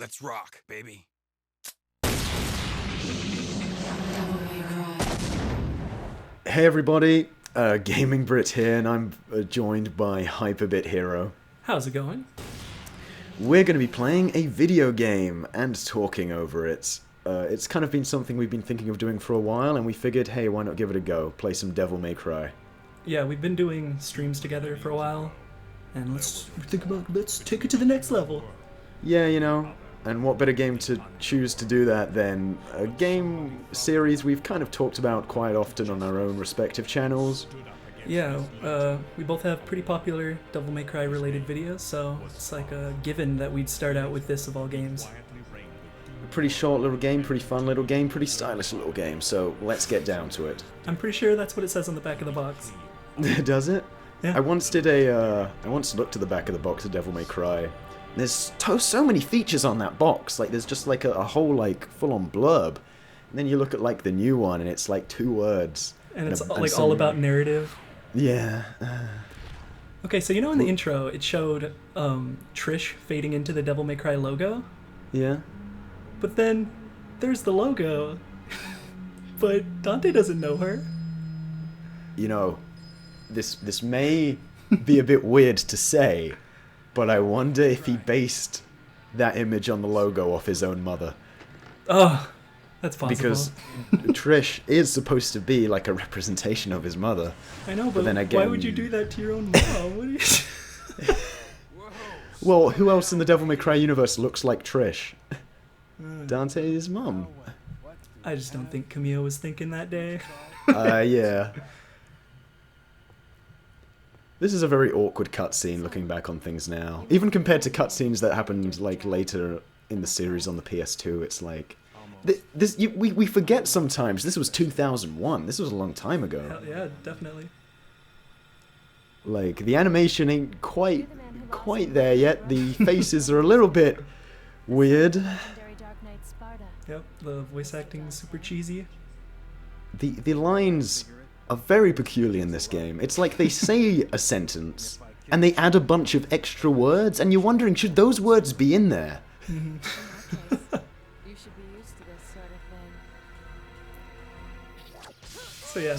Let's rock, baby. Hey everybody, Gaming Brit here, and I'm joined by HyperBitHero. How's it going? We're going to be playing a video game and talking over it. It's kind of been something we've been thinking of doing for a while, and we figured, hey, why not give it a go? Play some Devil May Cry. Yeah, we've been doing streams together for a while, and let's take it to the next level. Yeah, you know, and what better game to choose to do that than a game series we've kind of talked about quite often on our own respective channels. Yeah, we both have pretty popular Devil May Cry related videos, so it's like a given that we'd start out with this of all games. A pretty short little game, pretty fun little game, pretty stylish little game, so let's get down to it. I'm pretty sure that's what it says on the back of the box. Does it? Yeah. I once looked at the back of the box of Devil May Cry. There's so many features on that box. Like, there's just like a whole like full-on blurb, and then you look at like the new one, and it's like 2 words. And it's all about narrative. Yeah. Okay, so you know in the intro it showed Trish fading into the Devil May Cry logo, Yeah. but then there's the logo, but Dante doesn't know her. You know, this may be a bit weird to say, but I wonder if he based that image on the logo off his own mother. Oh, that's possible. Because Trish is supposed to be like a representation of his mother. I know, but then again, why would you do that to your own mom? What are you... Well, who else in the Devil May Cry universe looks like Trish? Dante's mom. I just don't think Camille was thinking that day. Yeah. This is a very awkward cutscene looking back on things now. Even compared to cutscenes that happened like later in the series on the PS2, it's like... we forget sometimes, this was 2001, this was a long time ago. Hell yeah, definitely. Like, the animation ain't quite there yet, the faces are a little bit weird. Yep, the voice acting is super cheesy. The lines are very peculiar in this game. It's like they say a sentence, and they add a bunch of extra words, and you're wondering, should those words be in there? So yeah,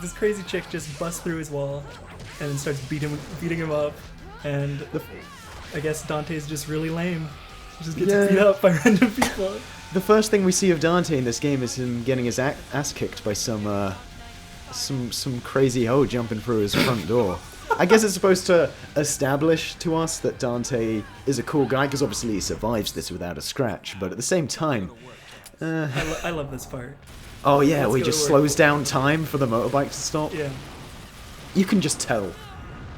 this crazy chick just busts through his wall and then starts beating him up, and I guess Dante's just really lame. He just gets beat up by random people. The first thing we see of Dante in this game is him getting his ass kicked by some crazy hoe jumping through his front door. I guess it's supposed to establish to us that Dante is a cool guy, because obviously he survives this without a scratch, but at the same time... I love this part. Oh yeah, where he just slows down time for the motorbike to stop. Yeah. You can just tell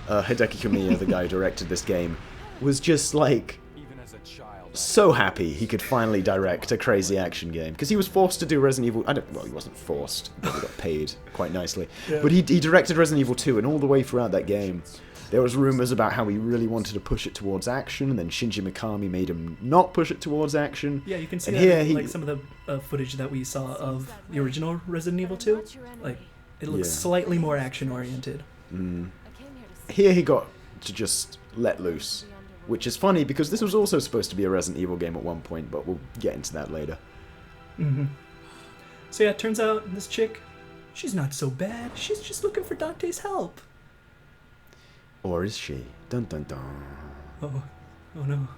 Hideki Kamiya, the guy who directed this game, was just like so happy he could finally direct a crazy action game, because he was forced to do Resident Evil. Well, he wasn't forced, but he got paid quite nicely. Yeah. But he directed Resident Evil 2, and all the way throughout that game, there was rumors about how he really wanted to push it towards action, and then Shinji Mikami made him not push it towards action. Yeah, you can see that in, like some of the footage that we saw of the original Resident Evil 2. Like, it looks slightly more action-oriented. Here he got to just let loose, which is funny because this was also supposed to be a Resident Evil game at one point, but we'll get into that later. So yeah, it turns out this chick, she's not so bad. She's just looking for Dante's help. Or is she? Dun dun dun. Oh no.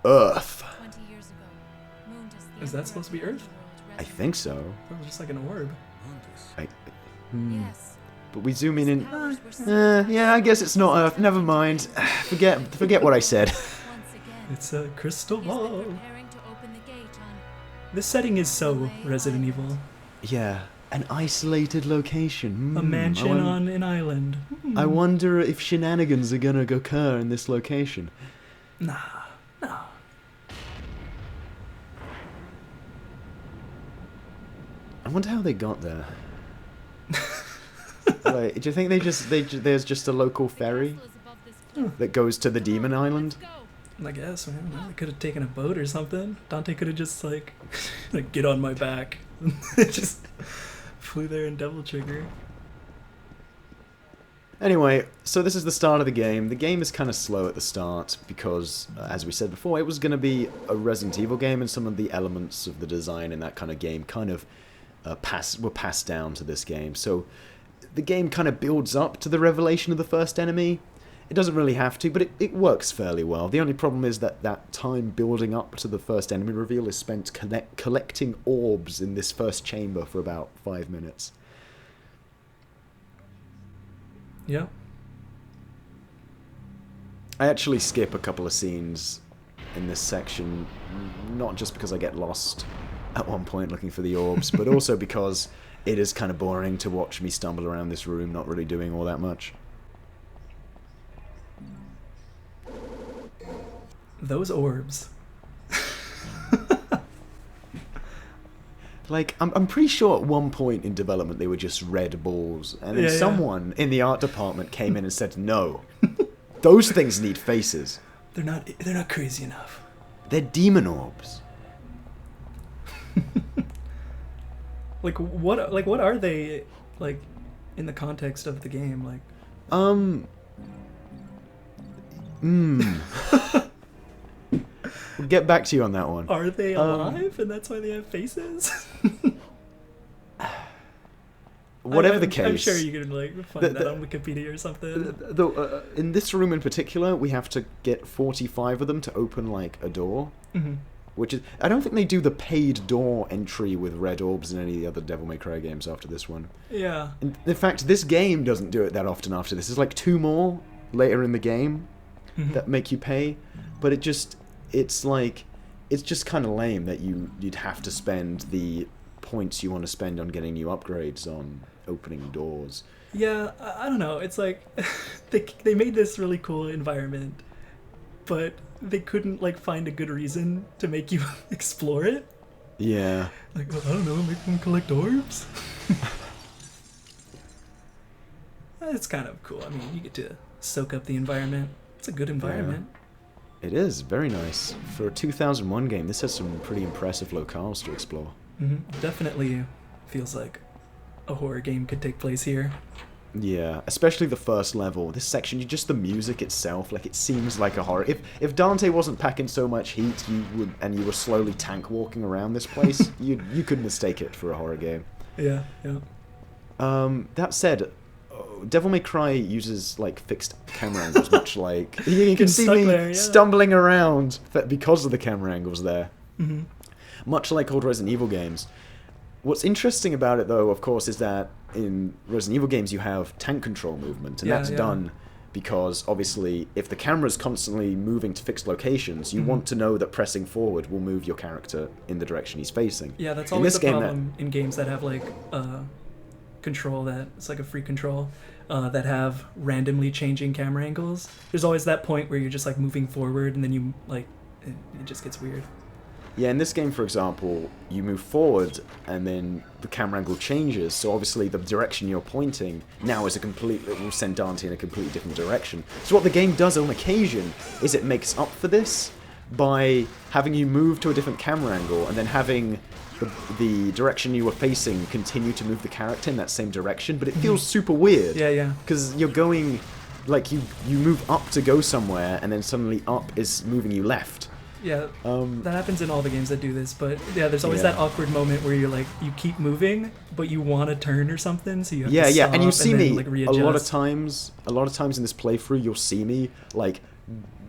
Earth. Is that supposed to be Earth? I think so. That was just like an orb. But we zoom in and... yeah, I guess it's not Earth. Never mind. Forget what I said. It's a crystal ball. This setting is so Resident Evil. Yeah. An isolated location. A mansion on an island. I wonder if shenanigans are gonna occur in this location. Nah. I wonder how they got there. Like, do you think there's just a local ferry that goes to the Demon Island? I guess, man. They could have taken a boat or something. Dante could have just like get on my back. Just flew there in Devil Trigger. Anyway, so this is the start of the game. The game is kind of slow at the start because, as we said before, it was going to be a Resident Evil game, and some of the elements of the design in that kind of game kind of were passed down to this game. So the game kind of builds up to the revelation of the first enemy. It doesn't really have to, but it works fairly well. The only problem is that that time building up to the first enemy reveal is spent collecting orbs in this first chamber for about 5 minutes. Yeah. I actually skip a couple of scenes in this section, not just because I get lost at one point looking for the orbs, but also because it is kind of boring to watch me stumble around this room not really doing all that much. Those orbs. Like, I'm pretty sure at one point in development they were just red balls, and then someone in the art department came in and said, no, those things need faces. They're not crazy enough. They're demon orbs. Like what are they, like, in the context of the game? Like, We'll get back to you on that one. Are they alive and that's why they have faces? Whatever the case. I'm sure you can like find that on Wikipedia or something. In this room in particular, we have to get 45 of them to open like a door. Mm-hmm. Which is, I don't think they do the paid door entry with red orbs in any of the other Devil May Cry games after this one. Yeah. In fact, this game doesn't do it that often after this. There's like 2 more later in the game that make you pay, but it's just kind of lame that you'd have to spend the points you want to spend on getting new upgrades on opening doors. Yeah, I don't know. It's like they made this really cool environment, but they couldn't like find a good reason to make you explore it. Yeah. Like, well, I don't know, make them collect orbs. It's kind of cool. I mean, you get to soak up the environment. It's a good environment. Yeah. It is very nice. For a 2001 game, this has some pretty impressive locales to explore. Mm-hmm. Definitely feels like a horror game could take place here. Yeah, especially the first level. This section, just the music itself, like it seems like a horror. If Dante wasn't packing so much heat, you were slowly tank walking around this place, you could mistake it for a horror game. Yeah. That said, Devil May Cry uses like fixed camera angles, much like you can see me there, stumbling around because of the camera angles there. Mm-hmm. Much like old Resident Evil games. What's interesting about it, though, of course, is that in Resident Evil games you have tank control movement, and that's done because, obviously, if the camera's constantly moving to fixed locations, you want to know that pressing forward will move your character in the direction he's facing. Yeah, that's always the problem in games that have, like, control that... It's like a free control, that have randomly changing camera angles. There's always that point where you're just, like, moving forward, and then you, like... It just gets weird. Yeah, in this game, for example, you move forward and then the camera angle changes, so obviously the direction you're pointing now is it will send Dante in a completely different direction. So what the game does on occasion is it makes up for this by having you move to a different camera angle and then having the direction you were facing continue to move the character in that same direction, but it feels super weird. Yeah. Because you're going, like, you move up to go somewhere and then suddenly up is moving you left. Yeah, that happens in all the games that do this, but yeah, there's always that awkward moment where you're like, you keep moving, but you want to turn or something, so you have to stop and you see and then, me like, readjust. a lot of times in this playthrough, you'll see me, like,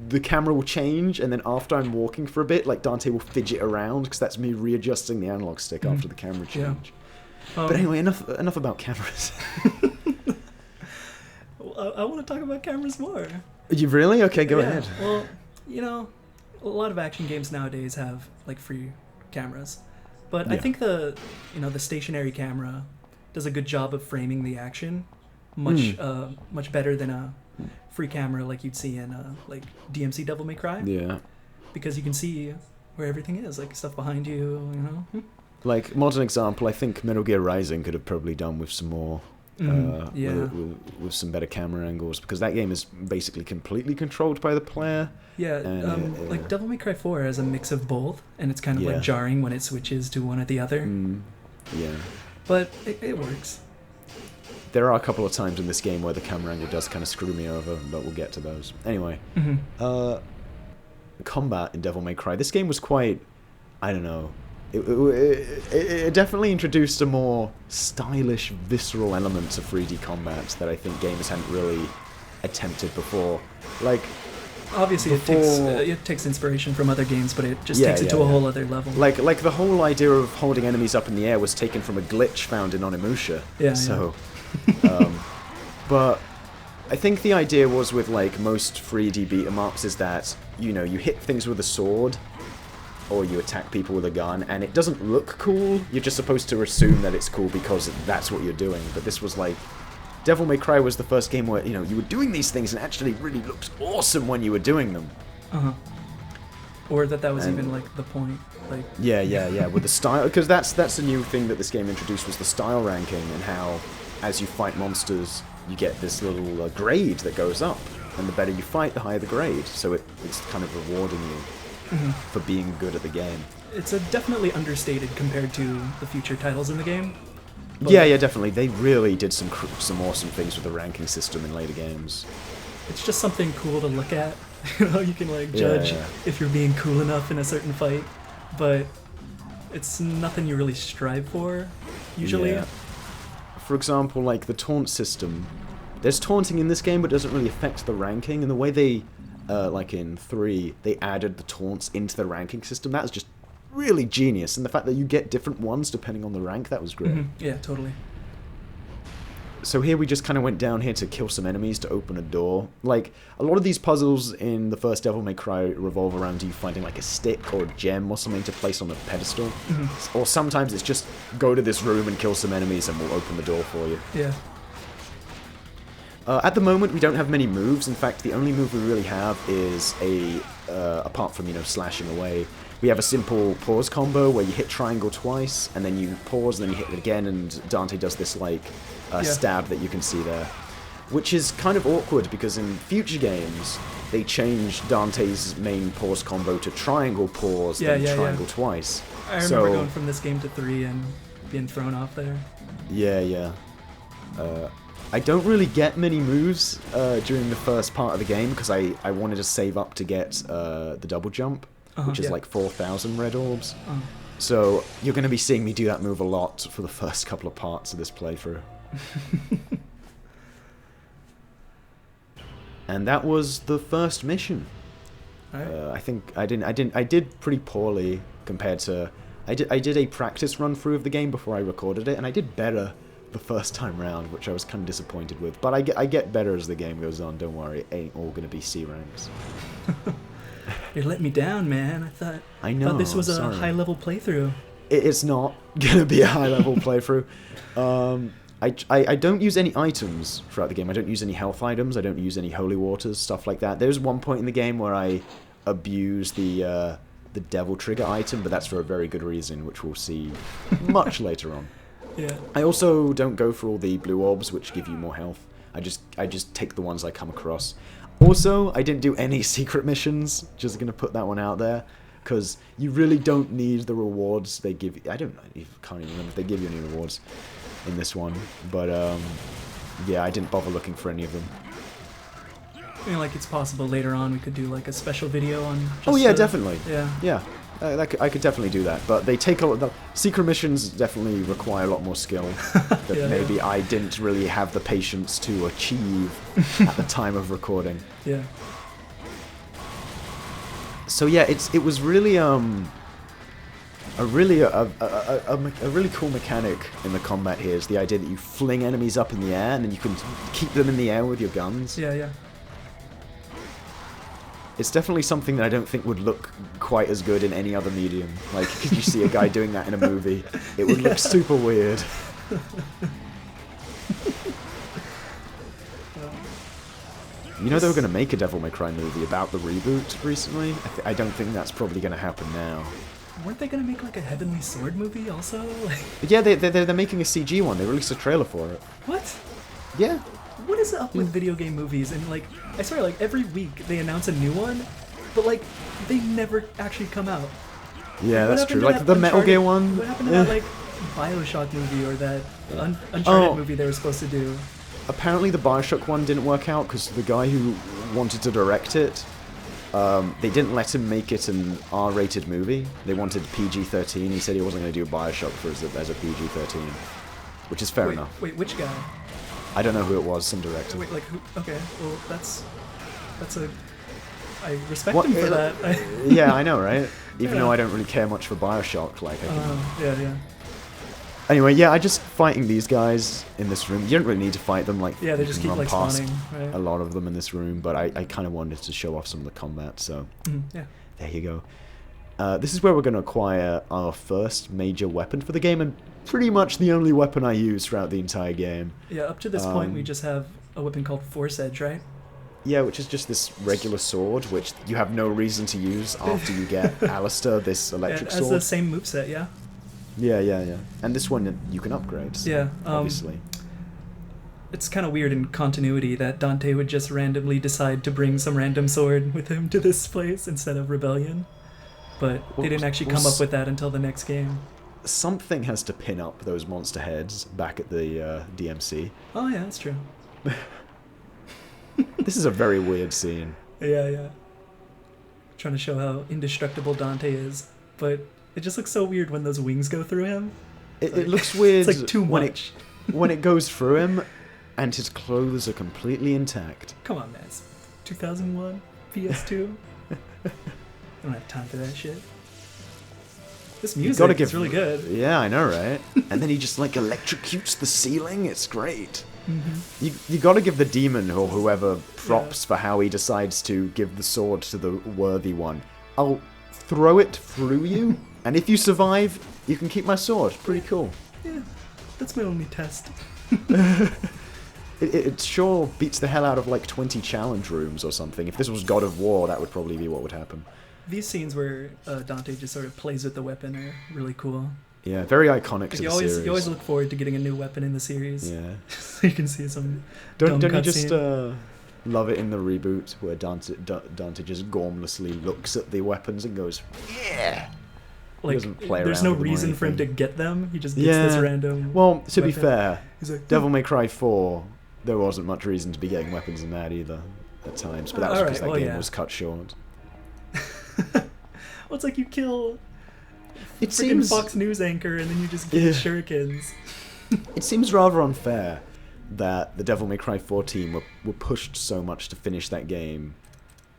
the camera will change, and then after I'm walking for a bit, like, Dante will fidget around, because that's me readjusting the analog stick after the camera change. Yeah. But anyway, enough about cameras. I want to talk about cameras more. You really? Okay, go ahead. Well, you know... A lot of action games nowadays have like free cameras, but I think the stationary camera does a good job of framing the action, much better than a free camera like you'd see in like DMC Devil May Cry. Yeah, because you can see where everything is, like stuff behind you. You know, like modern example, I think Metal Gear Rising could have probably done with some more. With some better camera angles, because that game is basically completely controlled by the player. Yeah, like Devil May Cry 4 has a mix of both, and it's kind of like jarring when it switches to one or the other. Yeah. But it works. there are a couple of times in this game where the camera angle does kind of screw me over, but we'll get to those. Anyway, combat in Devil May Cry. This game was quite, I don't know, it definitely introduced a more stylish, visceral elements of 3D combat that I think gamers hadn't really attempted before. Like, obviously it takes inspiration from other games, but it just takes it to a whole other level. Like the whole idea of holding enemies up in the air was taken from a glitch found in Onimusha. Yeah. So, but I think the idea was with like most 3D beat 'em ups is that, you know, you hit things with a sword or you attack people with a gun, and it doesn't look cool. You're just supposed to assume that it's cool because that's what you're doing. But this was like, Devil May Cry was the first game where, you know, you were doing these things and actually really looked awesome when you were doing them. Or that was even like the point. Like yeah, with the style, because that's a new thing that this game introduced, was the style ranking, and how as you fight monsters you get this little grade that goes up, and the better you fight, the higher the grade. So it's kind of rewarding you for being good at the game. It's definitely understated compared to the future titles in the game. Yeah, definitely. They really did some awesome things with the ranking system in later games. It's just something cool to look at. You know, you can like judge if you're being cool enough in a certain fight, but it's nothing you really strive for, usually. Yeah. For example, like the taunt system. There's taunting in this game, but it doesn't really affect the ranking. And the way they, like in 3, they added the taunts into the ranking system, that was just really genius. And the fact that you get different ones depending on the rank, that was great. Yeah, totally. So here we just kind of went down here to kill some enemies to open a door. Like, a lot of these puzzles in the first Devil May Cry revolve around you finding like a stick or a gem or something to place on a pedestal. Or sometimes it's just go to this room and kill some enemies and we'll open the door for you. Yeah. At the moment we don't have many moves. In fact, the only move we really have is apart from, you know, slashing away, we have a simple pause combo where you hit triangle twice, and then you pause, and then you hit it again, and Dante does this, like, stab that you can see there. Which is kind of awkward, because in future games, they changed Dante's main pause combo to triangle pause, then triangle twice. I remember going from this game to 3 and being thrown off there. Yeah. I don't really get many moves during the first part of the game, because I wanted to save up to get the double jump. Which is like 4,000 red orbs. So you're going to be seeing me do that move a lot for the first couple of parts of this playthrough. And that was the first mission. I think I did pretty poorly compared to, I did a practice run through of the game before I recorded it, and I did better the first time round, which I was kind of disappointed with. But I get better as the game goes on. Don't worry, it ain't all going to be C ranks. You let me down, man. I thought this was a high-level playthrough. It's not gonna be a high-level playthrough. I don't use any items throughout the game. I don't use any health items. I don't use any holy waters, stuff like that. There's one point in the game where I abuse the devil trigger item, but that's for a very good reason, which we'll see much later on. Yeah. I also don't go for all the blue orbs, which give you more health. I just take the ones I come across. Also, I didn't do any secret missions, just gonna put that one out there, because you really don't need the rewards they give you. I can't even remember if they give you any rewards in this one, but yeah, I didn't bother looking for any of them. I mean, like, it's possible later on we could do like a special video on just definitely. Yeah. I could definitely do that, but they take a lot. The secret missions definitely require a lot more skill that maybe I didn't really have the patience to achieve at the time of recording. Yeah. So yeah, it was really a really cool mechanic in the combat here is the idea that you fling enemies up in the air and then you can keep them in the air with your guns. Yeah. It's definitely something that I don't think would look quite as good in any other medium. Like, could you see a guy doing that in a movie? It would look super weird. You know they were going to make a Devil May Cry movie about the reboot recently? I don't think that's probably going to happen now. Weren't they going to make like a Heavenly Sword movie also? Yeah, they're making a CG one. They released a trailer for it. What? Yeah. What is up with video game movies? And like, I swear, like every week they announce a new one, but like they never actually come out. Yeah, that's true. Like the Metal Gear one. What happened to that like Bioshock movie or that Uncharted movie they were supposed to do. Apparently the Bioshock one didn't work out because the guy who wanted to direct it, they didn't let him make it an R-rated movie. They wanted PG-13. He said he wasn't going to do Bioshock as a PG-13, which is fair enough. Wait, which guy? I don't know who it was, some director. Wait, like who? Okay, well that's a. I respect him for that. Yeah, I know, right? Even though I don't really care much for Bioshock, like I can... Yeah. Anyway, yeah, I just fighting these guys in this room. You don't really need to fight them, like they just keep like spawning. Right? A lot of them in this room, but I kind of wanted to show off some of the combat, so yeah. There you go. This is where we're going to acquire our first major weapon for the game, and pretty much the only weapon I use throughout the entire game. Yeah, up to this point we just have a weapon called Force Edge, right? Yeah, which is just this regular sword, which you have no reason to use after you get Alistair, this electric sword. It has the same moveset, yeah? Yeah. And this one you can upgrade, yeah, obviously. It's kind of weird in continuity that Dante would just randomly decide to bring some random sword with him to this place instead of Rebellion. But they didn't actually come up with that until the next game. Something has to pin up those monster heads back at the DMC. Oh yeah, that's true. This is a very weird scene. Yeah. Trying to show how indestructible Dante is, but it just looks so weird when those wings go through him. It looks weird. It's like too much. When it goes through him, and his clothes are completely intact. Come on, man. It's 2001, PS2. I don't have time for that shit. This music is really good. Yeah, I know, right? And then he just like electrocutes the ceiling. It's great. Mm-hmm. You gotta give the demon or whoever props for how he decides to give the sword to the worthy one. I'll throw it through you, and if you survive, you can keep my sword. Pretty cool. Yeah, that's my only test. It sure beats the hell out of like 20 challenge rooms or something. If this was God of War, that would probably be what would happen. These scenes where Dante just sort of plays with the weapon are really cool. Yeah, very iconic to the series. You always look forward to getting a new weapon in the series. Yeah. So you can see some Don't you just scene. love it in the reboot where Dante just gormlessly looks at the weapons and goes, yeah! Like, there's no reason for him to get them. He just gets this random Well, to be weapon. fair, He's like, Devil May Cry 4, there wasn't much reason to be getting weapons in that either at times, but that was because that game was cut short. Well, it's like you kill It freaking seems Fox News anchor and then you just get shurikens. It seems rather unfair that the Devil May Cry 4 team were pushed so much to finish that game.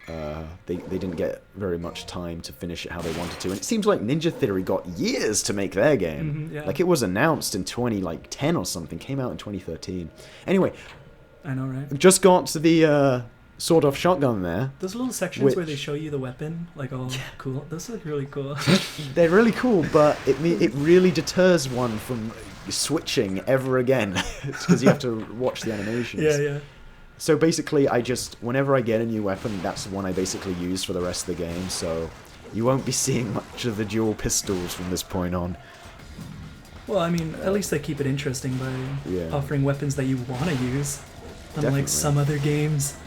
They didn't get very much time to finish it how they wanted to, and it seems like Ninja Theory got years to make their game. Yeah. Like it was announced in 2010 or something, came out in 2013. Anyway, I know, right? Just got to the sawed-off shotgun there. Those little sections where they show you the weapon, like all cool. Those look really cool. They're really cool, but it really deters one from switching ever again because you have to watch the animations. Yeah. So basically, whenever I get a new weapon, that's the one I basically use for the rest of the game, so you won't be seeing much of the dual pistols from this point on. Well, I mean, at least they keep it interesting by offering weapons that you want to use, unlike some other games.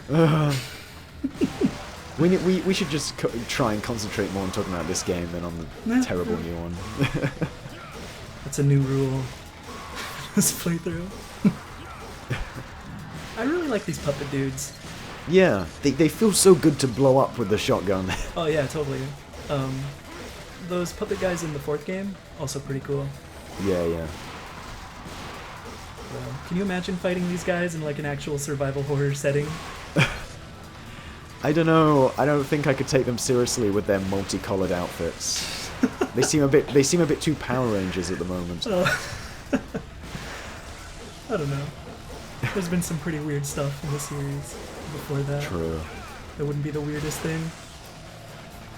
We should just try and concentrate more on talking about this game than on the terrible new one. That's a new rule. This playthrough. I really like these puppet dudes. Yeah, they feel so good to blow up with the shotgun. Oh yeah, totally. Those puppet guys in the fourth game, also pretty cool. Yeah. Can you imagine fighting these guys in like an actual survival horror setting? I don't know. I don't think I could take them seriously with their multicolored outfits. They seem a bit too Power Rangers at the moment. I don't know. There's been some pretty weird stuff in the series before that. True. That wouldn't be the weirdest thing.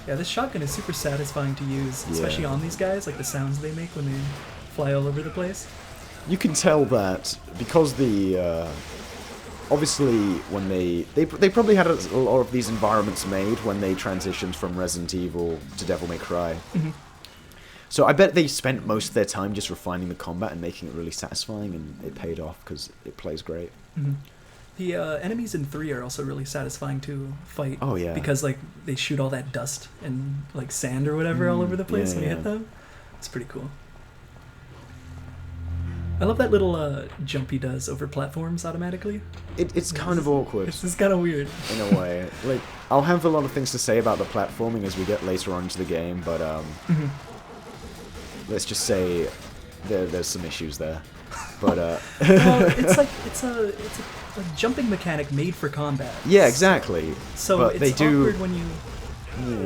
Yeah, this shotgun is super satisfying to use, especially on these guys, like the sounds they make when they fly all over the place. You can tell that because obviously when they probably had a lot of these environments made when they transitioned from Resident Evil to Devil May Cry. Mm-hmm. So I bet they spent most of their time just refining the combat and making it really satisfying, and it paid off because it plays great. Mm-hmm. The enemies in 3 are also really satisfying to fight. Oh yeah. Because like they shoot all that dust and like sand or whatever all over the place when you hit them. It's pretty cool. I love that little jump he does over platforms automatically. It's kind of awkward. It's just kind of weird. In a way. Like, I'll have a lot of things to say about the platforming as we get later on into the game, but let's just say there's some issues there. But well, it's a jumping mechanic made for combat. Yeah, exactly. So but it's they do... awkward when you...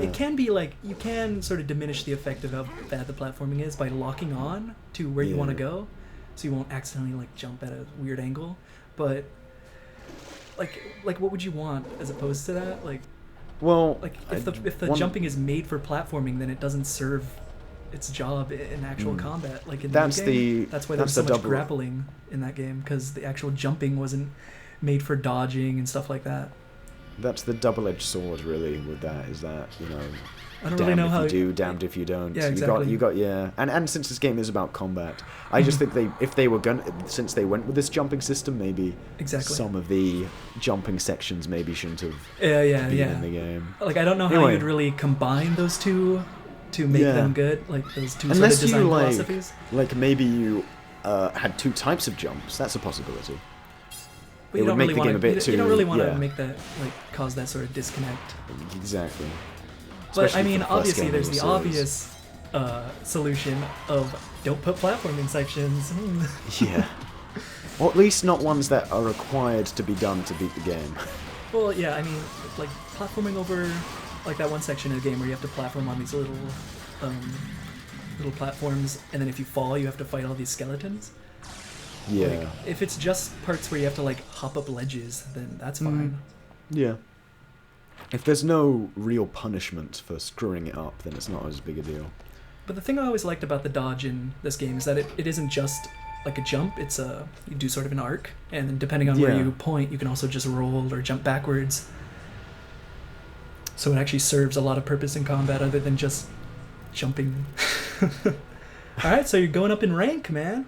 It can be like, you can sort of diminish the effect of how bad the platforming is by locking on to where you want to go, so you won't accidentally like jump at a weird angle. But like what would you want as opposed to that? Like, well, like if the jumping is made for platforming, then it doesn't serve its job in actual combat. Like in that's the game, the that's why there's so much grappling in that game, because the actual jumping wasn't made for dodging and stuff like that. That's the double-edged sword, really, with that, is that, you know, I don't really know how you do, damned if you don't. Yeah, exactly. You got and since this game is about combat, I just think if they were since they went with this jumping system, maybe some of the jumping sections maybe shouldn't have been in the game. Like, I don't know how you'd really combine those two to make them good, like those two sort of design philosophies. Like maybe you had two types of jumps. That's a possibility. But you don't really want to. You don't really want to make that, like, cause that sort of disconnect. Exactly. But I mean, obviously, there's the obvious solution of don't put platforming sections. Yeah. Or at least not ones that are required to be done to beat the game. Well, yeah, I mean, like platforming over, like that one section of the game where you have to platform on these little platforms, and then if you fall, you have to fight all these skeletons. Yeah. Like, if it's just parts where you have to like hop up ledges, then that's fine. Yeah. If there's no real punishment for screwing it up, then it's not as big a deal. But the thing I always liked about the dodge in this game is that it isn't just like a jump. It's you do sort of an arc, and then depending on where you point, you can also just roll or jump backwards. So it actually serves a lot of purpose in combat other than just jumping. All right, so you're going up in rank, man.